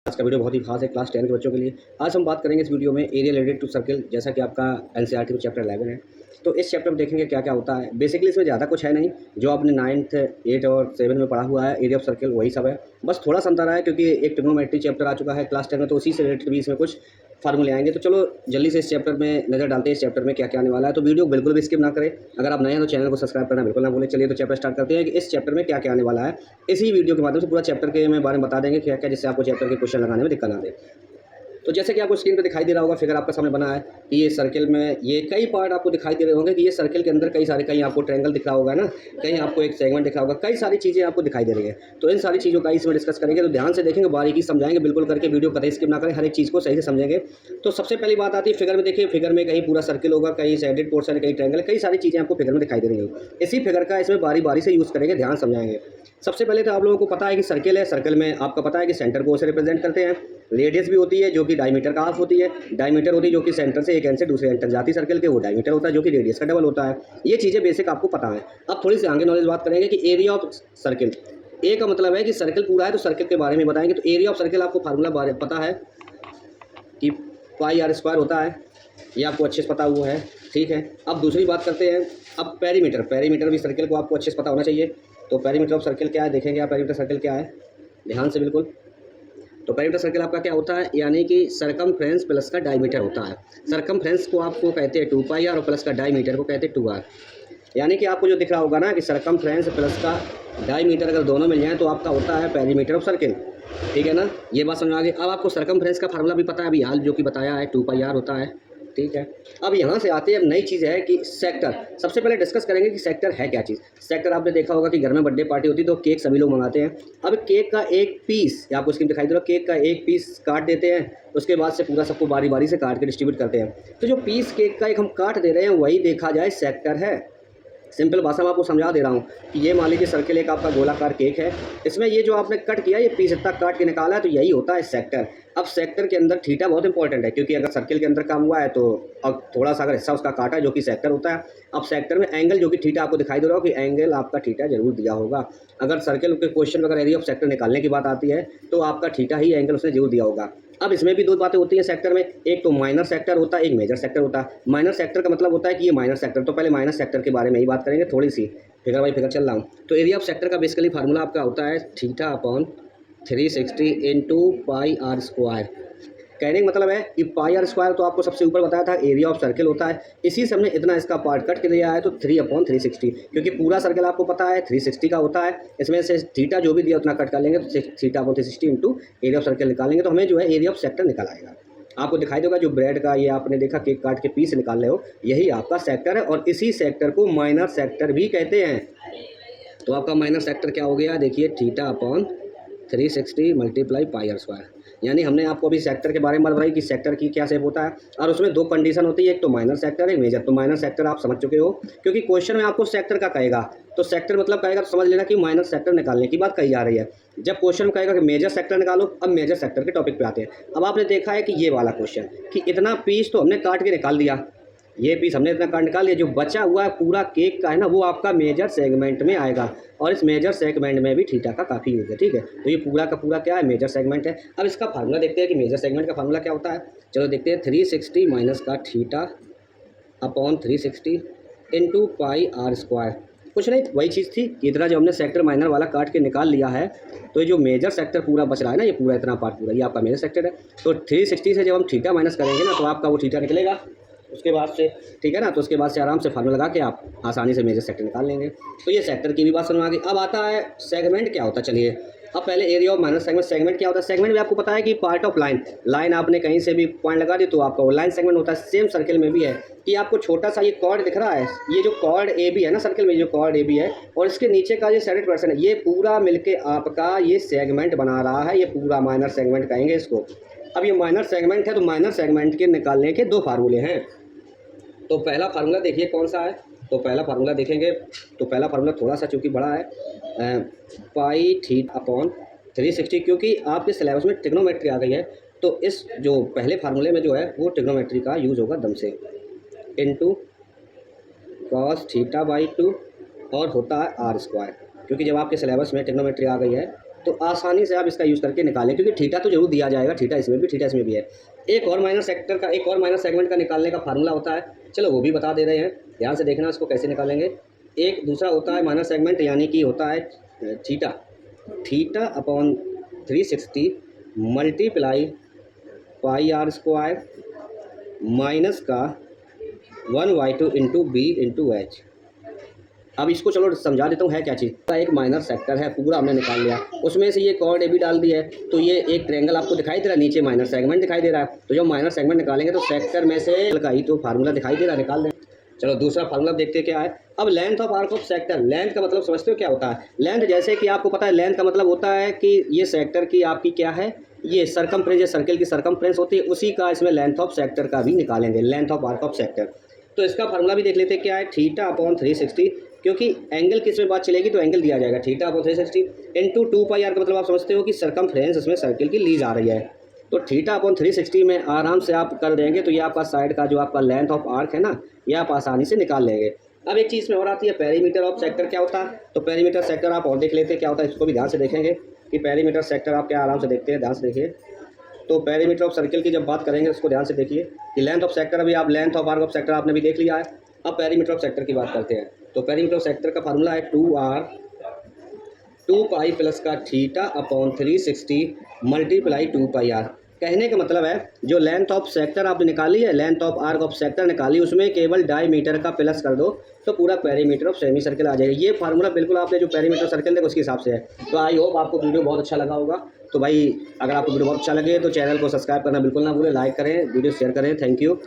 आज का वीडियो बहुत ही खास है क्लास 10 के बच्चों के लिए। आज हम बात करेंगे इस वीडियो में एरिया रिलेटेड टू सर्किल, जैसा कि आपका एनसीईआरटी में चैप्टर 11 है। तो इस चैप्टर में देखेंगे क्या क्या होता है। बेसिकली इसमें ज़्यादा कुछ है नहीं, जो आपने 9th 8 और 7 में पढ़ा हुआ है एरिया ऑफ सर्किल वही सब है। बस थोड़ा सा अंतर है क्योंकि एक ट्रिग्नोमेट्री चैप्टर आ चुका है क्लास 10 में, तो उसी से रिलेटेड भी इसमें कुछ फार्मूले आएंगे। तो चलो जल्दी से इस चैप्टर में नज़र डालते हैं, इस चैप्टर में क्या क्या आने वाला है। तो वीडियो बिल्कुल भी स्किप ना करें। अगर आप नए हैं तो चैनल को सब्सक्राइब करना बिल्कुल ना भूलें। चलिए तो चैप्टर स्टार्ट करते हैं कि इस चैप्टर में क्या क्या आने वाला है। इसी वीडियो के माध्यम से पूरा चैप्टर के बारे में बता देंगे क्या क्या, जिससे आपको चैप्टर के क्वेश्चन लगाने में दिक्कत ना दे। तो जैसे कि आपको स्क्रीन पे दिखाई दे रहा होगा, फिगर आपका सामने बना है कि ये सर्किल में ये कई पार्ट आपको दिखाई दे रहे होंगे कि ये सर्किल के अंदर कई सारे, कहीं आपको ट्रायंगल दिख रहा होगा ना, कहीं आपको एक सेगमेंट दिख रहा होगा, कई सारी चीज़ें आपको दिखाई दे रही है। तो इन सारी चीज़ों का इसमें डिस्कस करेंगे, तो ध्यान से देखेंगे, बारीकी समझाएंगे बिल्कुल करके, वीडियो कतई स्किप ना करें, हर एक चीज़ को सही से समझेंगे। तो सबसे पहली बात आती है फिगर में। देखिए फिगर में कहीं पूरा सर्किल होगा, कहीं शेडेड पोर्शन है, कहीं ट्रायंगल, कई सारी चीज़ें आपको फिगर में दिखाई दे रही है। इसी फिगर का इसमें बारी बारी से यूज़ करेंगे, ध्यान समझाएंगे। सबसे पहले तो आप लोगों को पता है कि सर्किल है, सर्किल में आपका पता है कि सेंटर को उसे रिप्रेजेंट करते हैं। रेडियस भी होती है जो कि डायमीटर का हाफ होती है, डायमीटर होती है जो कि सेंटर से एक एंड से दूसरे एंड तक जाती है सर्किल के, वो डायमीटर होता है जो कि रेडियस का डबल होता है। ये चीज़ें बेसिक आपको पता है। अब थोड़ी सी आगे नॉलेज बात करेंगे कि एरिया ऑफ सर्किल। ए का मतलब है कि सर्किल पूरा है, तो सर्किल के बारे में बताएंगे। तो एरिया ऑफ सर्किल आपको फार्मूला पता है कि पाई आर स्क्वायर होता है, ये आपको अच्छे से पता हुआ है, ठीक है। अब दूसरी बात करते हैं, अब पेरीमीटर। पेरीमीटर भी सर्किल को आपको अच्छे से पता होना चाहिए। तो पेरीमीटर ऑफ सर्किल क्या है, देखेंगे आप पेरीमीटर सर्किल क्या है, ध्यान से बिल्कुल। तो पेरीमीटर सर्किल आपका क्या होता है, यानी कि सरकमफ्रेंस प्लस का डायमीटर होता है। सरकमफ्रेंस को आपको कहते हैं 2πr और प्लस का डायमीटर को कहते हैं 2r। यानी कि आपको जो दिख रहा होगा ना कि सरकमफ्रेंस प्लस का डायमीटर अगर दोनों मिल जाएँ तो आपका होता है पेरीमीटर ऑफ सर्किल, ठीक है ना। ये बात समझ आ गई। अब आपको सरकमफ्रेंस का फार्मूला भी पता है, अभी हाल जो कि बताया है 2πr होता है, ठीक है। अब यहाँ से आते हैं, अब नई चीज़ है कि सेक्टर। सबसे पहले डिस्कस करेंगे कि सेक्टर है क्या चीज़। सेक्टर आपने देखा होगा कि घर में बर्थडे पार्टी होती है तो केक सभी लोग मंगाते हैं। अब केक का एक पीस, आपको स्क्रीन दिखाई दे रहा है, केक का एक पीस काट देते हैं, उसके बाद से पूरा सबको बारी बारी से काट के डिस्ट्रीब्यूट करते हैं। तो जो पीस केक का एक हम काट दे रहे हैं वही देखा जाए सेक्टर है। सिंपल भाषा में आपको समझा दे रहा हूँ कि ये मान लीजिए सर्किल एक आपका गोलाकार केक है, इसमें ये जो आपने कट किया, ये पीस इतना काट के निकाला है, तो यही होता है सेक्टर। अब सेक्टर के अंदर थीटा बहुत इंपॉर्टेंट है, क्योंकि अगर सर्किल के अंदर काम हुआ है तो अब थोड़ा सा अगर हिस्सा उसका काटा है जो कि सेक्टर होता है। अब सेक्टर में एंगल जो कि थीटा आपको दिखाई दे रहा हो कि एंगल आपका थीटा जरूर दिया होगा। अगर सर्किल के क्वेश्चन में अगर एरिया ऑफ सेक्टर निकालने की बात आती है तो आपका थीटा ही एंगल उसने जरूर दिया होगा। अब इसमें भी दो बातें होती हैं सेक्टर में, एक तो माइनर सेक्टर होता है, एक मेजर सेक्टर होता है। माइनर सेक्टर का मतलब होता है कि ये माइनर सेक्टर, तो पहले माइनर सेक्टर के बारे में ही बात करेंगे थोड़ी सी, फिगर बाई फिगर चल रहा हूँ। तो एरिया ऑफ सेक्टर का बेसिकली फार्मूला आपका होता है theta upon 360 into pi r square. कहने का मतलब है कि पाई आर स्क्वायर तो आपको सबसे ऊपर बताया था एरिया ऑफ सर्किल होता है, इसी से हमने इतना इसका पार्ट कट के दिया है, तो 3/360, क्योंकि पूरा सर्किल आपको पता है 360 का होता है, इसमें से थीटा जो भी दिया उतना कट कर लेंगे तो थीटा/360 इंटू एरिया ऑफ सर्किल निकालेंगे, तो हमें जो है एरिया ऑफ सेक्टर निकल आएगा। आपको दिखाई देगा जो ब्रेड का ये आपने देखा केक काट के पीस निकाल रहे हो, यही आपका सेक्टर है, और इसी सेक्टर को माइनर सेक्टर भी कहते हैं। तो आपका माइनर सेक्टर क्या हो गया, देखिए थीटा/360 मल्टीप्लाई पाई आर स्क्वायर। यानी हमने आपको अभी सेक्टर के बारे में बताई कि सेक्टर की क्या शेप होता है, और उसमें दो कंडीशन होती है, एक तो माइनर सेक्टर, एक मेजर। तो माइनर सेक्टर आप समझ चुके हो, क्योंकि क्वेश्चन में आपको सेक्टर का कहेगा, तो सेक्टर मतलब कहेगा तो समझ लेना कि माइनर सेक्टर निकालने की बात कही जा रही है। जब क्वेश्चन में कहेगा कि मेजर सेक्टर निकालो, अब मेजर सेक्टर के टॉपिक पे आते हैं। अब आपने देखा है कि ये वाला क्वेश्चन कि इतना पीस तो हमने काट के निकाल दिया, ये पीस हमने इतना काट निकाल लिया, जो बचा हुआ है पूरा केक का है ना, वो आपका मेजर सेगमेंट में आएगा, और इस मेजर सेगमेंट में भी थीटा का काफ़ी यूज है, ठीक है। तो ये पूरा का पूरा क्या है, मेजर सेगमेंट है। अब इसका फार्मूला देखते हैं कि मेजर सेगमेंट का फार्मूला क्या होता है। चलो देखते हैं, 360 माइनस का theta upon 360 into pi r square. कुछ नहीं, वही चीज़ थी कि इतना जो हमने सेक्टर माइनर वाला काट के निकाल लिया है, तो ये जो मेजर सेक्टर पूरा बच रहा है ना, ये पूरा इतना पार्ट पूरा ये आपका मेजर सेक्टर है। तो 360 से जब हम थीटा माइनस करेंगे ना, तो आपका वो थीटा निकलेगा उसके बाद से, ठीक है ना। तो उसके बाद से आराम से फार्मूला लगा के आप आसानी से मेजर सेक्टर निकाल लेंगे। तो ये सेक्टर की भी बात समझ आ गई। अब आता है सेगमेंट क्या होता है। चलिए अब पहले area of minor segment. Segment क्या होता है, सेगमेंट भी आपको पता है कि पार्ट ऑफ लाइन। लाइन आपने कहीं से भी पॉइंट लगा दी तो आपका वो लाइन सेगमेंट होता है। सेम सर्किल में भी है कि आपको छोटा सा ये कॉर्ड दिख रहा है, ये जो कॉर्ड ए बी है ना सर्किल में, जो कॉर्ड ए बी है, और इसके नीचे का जो शेडेड पोर्शन है, ये पूरा मिलके आपका ये सेगमेंट बना रहा है, ये पूरा माइनर सेगमेंट कहेंगे इसको। अब ये माइनर सेगमेंट है, तो माइनर सेगमेंट के निकालने के दो फार्मूले हैं। तो पहला फार्मूला देखिए कौन सा है, तो पहला फार्मूला देखेंगे, तो पहला फार्मूला थोड़ा सा चूँकि बड़ा है, पाई थीटा अपॉन 360, क्योंकि आपके सिलेबस में ट्रिग्नोमेट्री आ गई है, तो इस जो पहले फार्मूले में जो है वो ट्रिग्नोमेट्री का यूज़ होगा दम से, इनटू कॉस थीटा बाई 2, और होता है आर स्क्वायर, क्योंकि जब आपके सिलेबस में ट्रिग्नोमेट्री आ गई है तो आसानी से आप इसका यूज़ करके निकालें, क्योंकि थीटा तो जरूर दिया जाएगा, थीटा इसमें भी है। एक और माइनर सेगमेंट का निकालने का फार्मूला होता है, चलो वो भी बता दे रहे हैं, ध्यान से देखना इसको कैसे निकालेंगे। एक दूसरा होता है माइनर सेगमेंट, यानी कि होता है theta upon 360 multiply pi r square minus का 1/2 इंटू बी इंटू एच। अब इसको चलो समझा देता हूँ है क्या चीज़। एक माइनर सेक्टर है, पूरा हमने निकाल लिया, उसमें से ये कॉर्ड ए बी डाल दिया है, तो ये एक ट्रायंगल आपको दिखाई दे रहा है, नीचे माइनर सेगमेंट दिखाई दे रहा है। तो जब माइनर सेगमेंट निकालेंगे तो सेक्टर में से का ही तो फार्मूला दिखाई दे रहा है, निकाल दें। चलो दूसरा फार्मूला देखते हैं क्या है। अब length of arc of sector, length का मतलब समझते हो क्या होता है? लेंथ जैसे कि आपको पता है, लेंथ का मतलब होता है कि ये सेक्टर की आपकी क्या है, ये सरकमफ्रेंस, ये सर्कल की सरकमफ्रेंस होती है, उसी का इसमें लेंथ ऑफ सेक्टर का भी निकालेंगे, length of arc of sector. तो इसका फार्मूला भी देख लेते हैं क्या है, थीटा अपॉन 360, क्योंकि एंगल किस में बात चलेगी तो एंगल दिया जाएगा, theta upon 360 into 2 pi r का मतलब आप समझते हो कि सरकमफ्रेंस इसमें सर्कल की ली जा रही है। तो थीटा अपॉन 360 में आराम से आप कर देंगे, तो ये आपका साइड का जो आपका लेंथ ऑफ आर्क है ना, ये आप आसानी से निकाल लेंगे। अब एक चीज़ में और आती है, पेरीमीटर ऑफ सेक्टर क्या होता है। तो पेरीमीटर सेक्टर आप और देख लेते हैं क्या होता है, इसको भी ध्यान से देखेंगे कि पेरीमीटर सेक्टर आप क्या आराम से देखते हैं, ध्यान से देखिए। तो पेरीमीटर ऑफ सर्कल की जब बात करेंगे उसको ध्यान से देखिए कि लेंथ ऑफ सेक्टर, अभी आप length of arc of sector आपने भी देख लिया है। अब पेरीमीटर ऑफ सेक्टर की बात करते हैं। तो पेरीमीटर ऑफ सेक्टर का फार्मूला है 2 पाई प्लस का theta upon 360 multiply 2 pi r. कहने का मतलब है जो लेंथ ऑफ सेक्टर आपने निकाली है, length of arc of sector निकाली, उसमें केवल डायमीटर का प्लस कर दो तो पूरा पेरीमीटर ऑफ सेमी सर्कल आ जाएगा। ये फार्मूला बिल्कुल आपने जो पेरीमीटर सर्कल देखा उसके हिसाब से है। तो आई होप आपको वीडियो बहुत अच्छा लगा होगा। तो भाई अगर आपको वीडियो बहुत अच्छा लगे तो चैनल को सब्सक्राइब करना बिल्कुल ना भूलें, लाइक करें, वीडियो शेयर करें। Thank you.